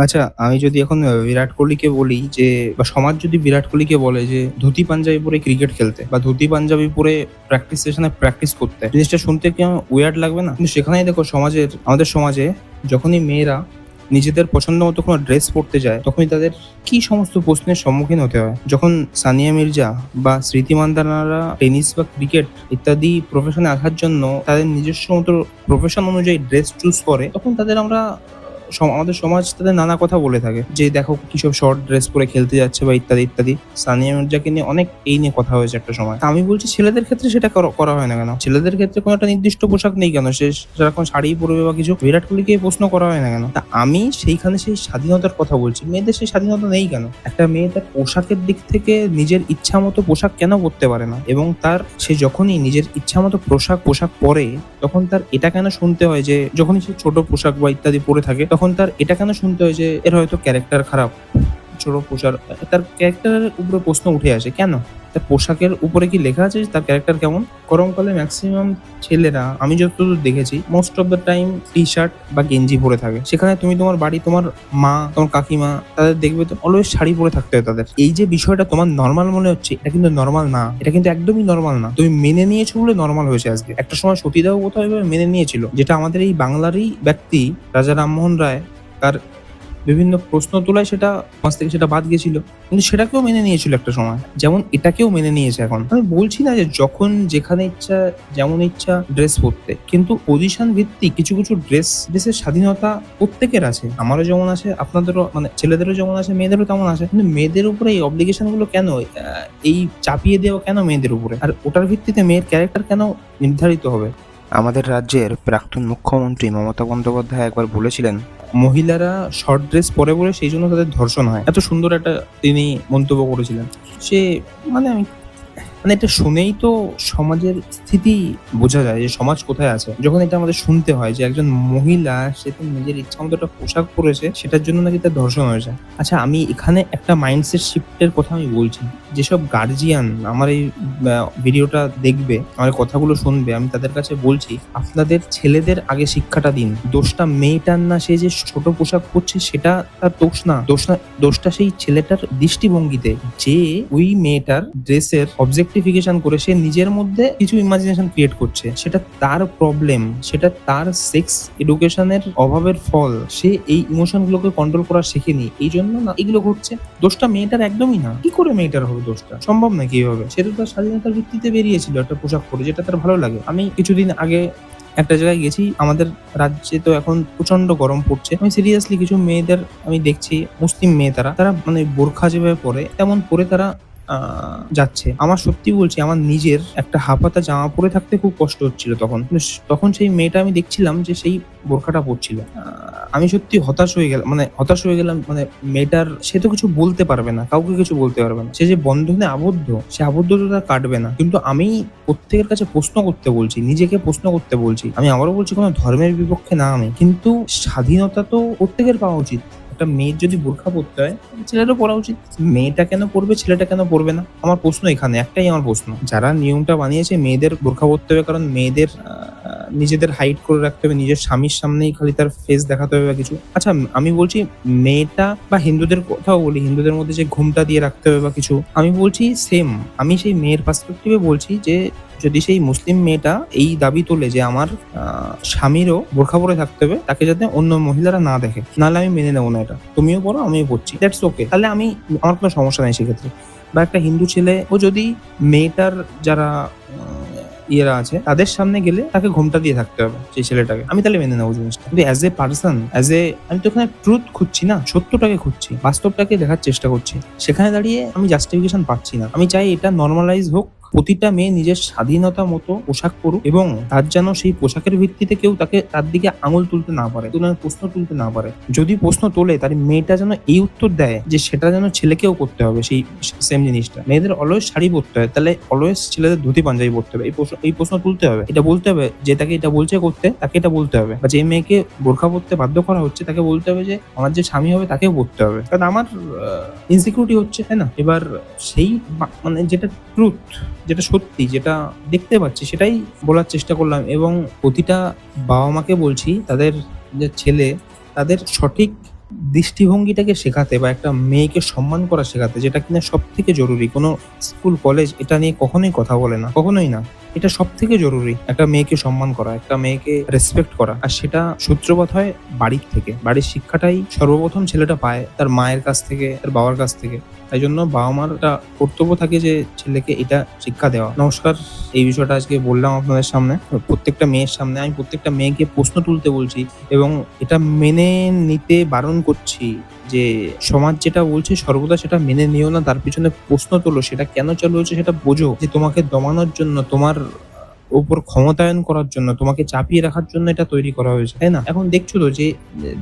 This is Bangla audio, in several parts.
আচ্ছা, আমি যদি এখন বিরাট কোহলিকে বলি যে বা সমাজ যদি বিরাট কোহলিকে বলে যে ধুতি পাঞ্জাবি পরে ক্রিকেট খেলতে বা ধুতি পাঞ্জাবি পরে প্র্যাকটিস সেশনে প্র্যাকটিস করতে, জিনিসটা শুনতে কেমন উইয়ার্ড লাগবে না? কিন্তু সেখানেই দেখো আমাদের সমাজে যখনই মেয়েরা নিজেদের পছন্দ মতো কোনো ড্রেস পরতে যায়, তখনই তাদের কি সমস্ত প্রশ্নের সম্মুখীন হতে হয়। যখন সানিয়া মির্জা বা স্মৃতি মান্দানারা টেনিস বা ক্রিকেট ইত্যাদি প্রফেশনে আসার জন্য তাদের নিজস্ব মতো প্রফেশন অনুযায়ী ড্রেস চুজ করে, তখন তাদের আমরা আমাদের সমাজ তাদের নানা কথা বলে থাকে যে দেখো কিসব শর্ট ড্রেস পরে খেলতে যাচ্ছে বা ইত্যাদি ইত্যাদি। সানিয়া মির্জাকে নিয়ে অনেক এই নিয়ে কথা হয়েছে একটা সময়। তা আমি বলছি ছেলেদের ক্ষেত্রে সেটা করা হয় না কেন? ছেলেদের ক্ষেত্রে কোনো একটা নির্দিষ্ট পোশাক নেই কেন? সে সেরকম শাড়ি পরবে বা কিছু? বিরাট কোহলিকে এই প্রশ্ন করা হয় না কেন? তা আমি সেইখানে সেই স্বাধীনতার কথা বলছি। মেয়েদের সেই স্বাধীনতা নেই কেন? একটা মেয়ে তার পোশাকের দিক থেকে নিজের ইচ্ছা মতো পোশাক কেন পরতে পারে না? এবং সে যখনই নিজের ইচ্ছা মতো পোশাক পরে, তখন তার এটা কেন শুনতে হয় যে যখনই সে ছোট পোশাক বা ইত্যাদি পরে থাকে, তখন তার এটা কেন শুনতে হয় যে এর হয়তো ক্যারেক্টার খারাপ, ছোট পোশাক, তার ক্যারেক্টারের উপরে প্রশ্ন উঠে আসে কেন? তার পোশাকের উপরে কি লেখা আছে যে তার ক্যারেক্টার কেমন? গরমকালে ম্যাক্সিমাম ছেলেরা আমি যতদূর দেখেছি most of the time T shirt বা গেঞ্জি পরে থাকে। সেখানে তুমি তোমার বাড়ি, তোমার মা, তোমার কাকিমা, তাদের দেখবে তো অলওয়েজ শাড়ি পরে থাকতে হয় তাদের। এই যে বিষয়টা তোমার নর্মাল মনে হচ্ছে, এটা কিন্তু নর্মাল না। এটা কিন্তু একদমই নর্মাল না। তুমি মেনে নিয়েছো বলে নর্মাল হয়েছে আজকে। একটা সময় সতীদাহ কোথাও এভাবে মেনে নিয়েছিল, যেটা আমাদের এই বাংলারই ব্যক্তি রাজা রামমোহন রায় তার বিভিন্ন প্রশ্ন তোলায় সেটা সমাজ থেকে সেটা বাদ গেছিল, কিন্তু সেটাকেও মেনে নিয়েছিল একটা সময়, যেমন এটাকেও মেনে নিয়েছে এখন। আমি বলছি না যে যখন যেখানে ইচ্ছা যেমন ইচ্ছা ড্রেস পরতে, কিন্তু পজিশন ভিত্তিক কিছু কিছু ড্রেসের স্বাধীনতা প্রত্যেকের আছে। আমারও যেমন আছে, আপনাদেরও, মানে ছেলেদেরও যেমন আছে, মেয়েদেরও তেমন আছে। কিন্তু মেয়েদের উপরে এই অব্লিগেশন গুলো কেন, এই চাপিয়ে দেওয়া কেন মেয়েদের উপরে? আর ওটার ভিত্তিতে মেয়ের ক্যারেক্টার কেন নির্ধারিত হবে? আমাদের রাজ্যের প্রাক্তন মুখ্যমন্ত্রী মমতা বন্দ্যোপাধ্যায় একবার বলেছিলেন, মহিলারা শর্ট ড্রেস পরে বলে সেই জন্য তাদের ধর্ষণ হয়। এত সুন্দর একটা তিনি মন্তব্য করেছিলেন। সে মানে আমি মানে এটা শুনেই তো সমাজের স্থিতি বোঝা যায় যে সমাজ কোথায় আছে। যখন এটা আমাদের শুনতে হয় যে একজন মহিলা সে তার নিজের ইচ্ছামতো একটা পোশাক পরেছে, সেটার জন্য নাকি তার ধর্ষণ হয়েছে। আচ্ছা, আমি এখানে একটা মাইন্ডসেট শিফটের কথা আমি বলছি। যেসব গার্জিয়ান আমার এই ভিডিওটা দেখবে, আমার এই কথাগুলো শুনবে, আমি তাদের কাছে বলছি আপনাদের ছেলেদের আগে শিক্ষাটা দিন। দোষটা মেয়েটার না, সে যে ছোট পোশাক পরছে সেটা তার দোষটা সেই ছেলেটার দৃষ্টিভঙ্গিতে, যে ওই মেয়েটার ড্রেসের অবজেক্টিফিকেশন করে সে নিজের মধ্যে কিছু ইমাজিনেশন ক্রিয়েট করছে। সেটা তার প্রবলেম, সেটা তার সেক্স এডুকেশনের অভাবের ফল। সে এই ইমোশন গুলোকে কন্ট্রোল করা শেখেনি, এই জন্য না এগুলো ঘটছে। দোষটা মেয়েটার একদমই না। কি করে মেয়েটার হবে দোষটা? সম্ভব নাকি এভাবে? সে তো তার স্বাধীনতার ভিত্তিতে বেরিয়েছিল একটা পোশাক পরে, যেটা তার ভালো লাগে। আমি কিছুদিন আগে একটা জায়গায় গেছি, আমাদের রাজ্যে তো এখন প্রচন্ড গরম পড়ছে। আমি সিরিয়াসলি কিছু মেয়েদের আমি দেখছি, মুসলিম মেয়ে, তারা মানে বোরখা যেভাবে পরে তেমন পরে তারা যাচ্ছে। আমার সত্যি বলছি, আমার নিজের একটা হাফহাতা জামা পরে থাকতে খুব কষ্ট হচ্ছিল তখন। কিন্তু তখন সেই মেয়েটা আমি দেখছিলাম যে সেই বোরখাটা পরছিল। আমি সত্যি হতাশ হয়ে গেলাম। মানে মেয়েটার, সে তো কিছু বলতে পারবে না, কাউকে কিছু বলতে পারবে না। সে যে বন্ধনে আবদ্ধ, সে আবদ্ধতা কাটবে না। কিন্তু আমি প্রত্যেকের কাছে প্রশ্ন করতে বলছি, নিজেকে প্রশ্ন করতে বলছি। আমি আবারও বলছি, কোনো ধর্মের বিপক্ষে না আমি, কিন্তু স্বাধীনতা তো প্রত্যেকের পাওয়া উচিত। একটা মেয়ের যদি বোরখা পরতে হয়, ছেলেরও পরা উচিত। মেয়েটা কেন পরবে, ছেলেটা কেন পরবে না? আমার প্রশ্ন এখানে একটাই, আমার প্রশ্ন, যারা নিয়মটা বানিয়েছে মেয়েদের বোরখা পরতে হবে কারণ মেয়েদের নিজেদের হাইড করে রাখতে হবে, নিজের স্বামীর সামনেই খালি তার ফেস দেখাতে হবে বা কিছু। আচ্ছা, আমি বলছি মেয়েটা, বা হিন্দুদের কথাও বলি, হিন্দুদের মধ্যে যে ঘুমটা দিয়ে রাখতে হবে বা কিছু, আমি বলছি সেম। আমি সেই মেয়ের পার্সপেক্টিভে বলছি যে যদি সেই মুসলিম মেয়েটা এই দাবি তোলে যে আমার স্বামীরও বোরখা পরে থাকতে হবে, তাকে যাতে অন্য মহিলারা না দেখে, নাহলে আমি মেনে নেবো না এটা। তুমিও পড়ো, আমিও পড়ছি, দ্যাটস ওকে। তাহলে আমার কোনো সমস্যা নেই সেক্ষেত্রে। বা একটা হিন্দু ছেলে ও যদি মেয়েটার যারা ইয়েরা আছে তাদের সামনে গেলে তাকে ঘোমটা দিয়ে থাকতে হবে সেই ছেলেটাকে, আমি তাহলে মেনে নেবো জিনিসটা। কিন্তু অ্যাজ এ পার্সন, আমি তো এখানে ট্রুথ খুঁজছি না, সত্যটাকে খুঁজছি, বাস্তবটাকে দেখার চেষ্টা করছি। সেখানে দাঁড়িয়ে আমি জাস্টিফিকেশন পাচ্ছি না। আমি চাই এটা নর্মালাইজ হোক, প্রতিটা মেয়ে নিজের স্বাধীনতা মতো পোশাক পরুক, এবং তার যেন সেই পোশাকের ভিত্তিতে কেউ তার দিকে আঙুল তুলতে না পারে, প্রশ্ন তুলতে না পারে। যদি প্রশ্ন তোলে, তার মেয়েটা যেন এই উত্তর দেয় যে সেটা যেন ছেলেকেও করতে হবে, সেই সেম জিনিসটা। মেয়েদের অলওয়েজ শাড়ি পরতে হয়, তাহলে অলওয়েজ ছেলেদের ধুতি পাঞ্জাবি পরতে হবে, এই প্রশ্ন তুলতে হবে। এটা বলতে হবে যে তাকে এটা বলছে করতে, তাকে এটা বলতে হবে। বা যে মেয়েকে বোরখা পরতে বাধ্য করা হচ্ছে, তাকে বলতে হবে যে আমার যে স্বামী হবে তাকেও পরতে হবে, কারণ আমার ইনসিকিউরিটি হচ্ছে, তাই না? এবার সেই মানে যেটা ট্রুথ, যেটা সত্যি, যেটা দেখতে পাচ্ছি, সেটাই বলার চেষ্টা করলাম। এবং প্রতিটা বাবা মাকে বলছি, তাদের যে ছেলে, তাদের সঠিক দৃষ্টিভঙ্গিটাকে শেখাতে বা একটা মেয়েকে সম্মান করা শেখাতে, যেটা কিনা সব থেকে জরুরি। কোনো স্কুল কলেজ এটা নিয়ে কখনোই কথা বলে না, কখনোই না। এটা সব থেকে জরুরি, একটা মেয়েকে সম্মান করা, একটা মেয়েকে রেসপেক্ট করা। আর সেটা সূত্রপাত হয় বাড়ির থেকে। বাড়ির শিক্ষাটাই সর্বপ্রথম ছেলেটা পায় তার মায়ের কাছ থেকে, তার বাবার কাছ থেকে। তাই জন্য বাবা মার একটা কর্তব্য থাকে যে ছেলেকে এটা শিক্ষা দেওয়া। নমস্কার, এই বিষয়টা আজকে বললাম আপনাদের সামনে, প্রত্যেকটা মেয়ের সামনে। আমি প্রত্যেকটা মেয়েকে প্রশ্ন তুলতে বলছি এবং এটা মেনে নিতে বারণ করছি যে সমাজ যেটা বলছে সর্বদা সেটা মেনে নিও না, তার পিছনে প্রশ্ন তোলো। সেটা কেন চালু হয়েছে সেটা বোঝো, যে তোমাকে দমানোর জন্য, তোমার উপর ক্ষমতায়ন করার জন্য, তোমাকে চাপিয়ে রাখার জন্য এটা তৈরি করা হয়েছে, তাই না? এখন দেখছো তো যে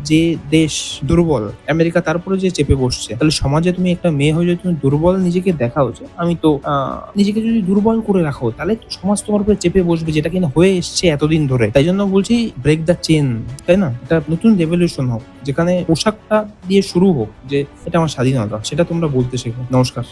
যে দেশ দুর্বল, আমেরিকা, তারপরে যে চেপে বসছে। তাহলে সমাজে তুমি একটা মেয়ে হয়ে যদি তুমি দুর্বল নিজেকে দেখাও, যে আমি তো নিজেকে যদি দুর্বল করে রাখো, তাহলে তো সমাজ তোমার উপরে চেপে বসবে, যেটা কিনা হয়ে এসছে এতদিন ধরে। তাই জন্য বলছি ব্রেক দ্য চেন, তাই না? এটা নতুন রেভলিউশন হোক, যেখানে পোশাকটা দিয়ে শুরু হোক, যে এটা আমার স্বাধীনতা, সেটা তোমরা বলতে শেখো। নমস্কার।